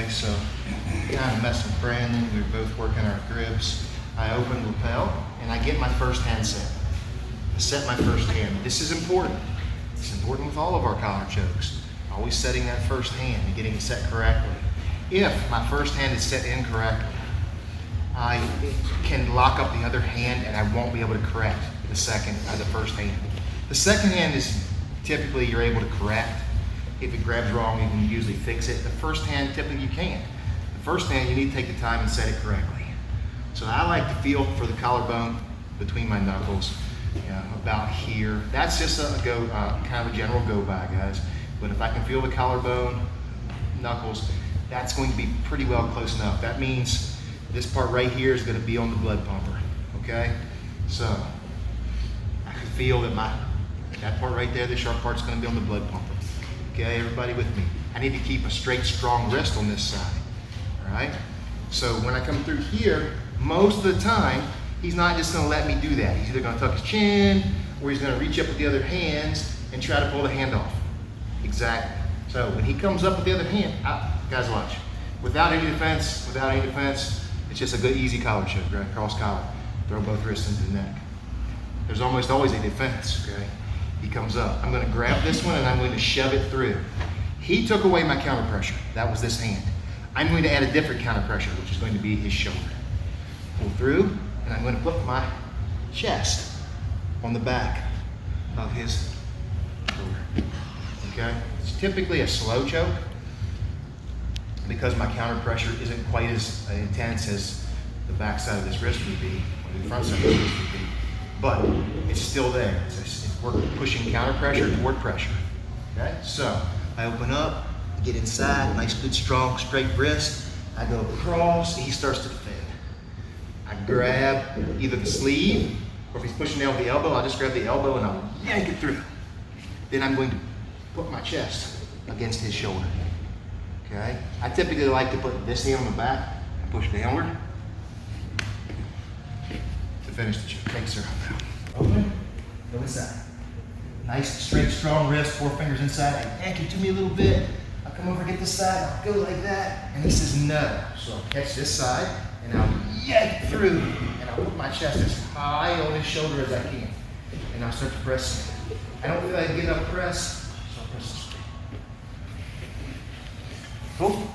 Okay, so kind of messing with Brandon. We're both working our grips. I open lapel and I get my first hand set. I set my first hand. This is important. It's important with all of our collar chokes. Always setting that first hand and getting it set correctly. If my first hand is set incorrectly, I can lock up the other hand and I won't be able to correct the first hand. The second hand is typically you're able to correct. If it grabs wrong, you can usually fix it. The first hand, typically you can't. The first hand, you need to take the time and set it correctly. So I like to feel for the collarbone between my knuckles, about here. That's just a go, kind of a general go by, guys. But if I can feel the collarbone, knuckles, that's going to be pretty well close enough. That means this part right here is going to be on the blood pumper, okay? So I can feel that that part right there, the sharp part's going to be on the blood pumper. Okay, everybody with me? I need to keep a straight, strong wrist on this side, all right? So when I come through here, most of the time, he's not just gonna let me do that. He's either gonna tuck his chin, or he's gonna reach up with the other hands and try to pull the hand off. Exactly. So when he comes up with the other hand, guys watch. Without any defense, it's just a good, easy collar choke, right? Cross collar. Throw both wrists into the neck. There's almost always a defense, okay? He comes up. I'm going to grab this one and I'm going to shove it through. He took away my counter pressure. That was this hand. I'm going to add a different counter pressure, which is going to be his shoulder. Pull through, and I'm going to put my chest on the back of his shoulder. Okay? It's typically a slow choke because my counter pressure isn't quite as intense as the back side of this wrist would be, or the front side of this wrist would be. But it's still there. We're pushing counter pressure toward pressure. Okay, so I open up, get inside, nice, good, strong, straight wrist. I go across, he starts to defend. I grab either the sleeve, or if he's pushing down with the elbow, I'll just grab the elbow and I'll yank it through. Then I'm going to put my chest against his shoulder. Okay, I typically like to put this hand on the back and push downward to finish the choke. Thanks, sir. Open, go inside. Nice, straight, strong wrist, 4 fingers inside. I yank it to me a little bit. I'll come over, get this side, I'll go like that. And he says no. So I'll catch this side, and I'll yank through, and I'll put my chest as high on his shoulder as I can. And I'll start to press. I don't feel like I get enough press, so I'll press this way. Cool?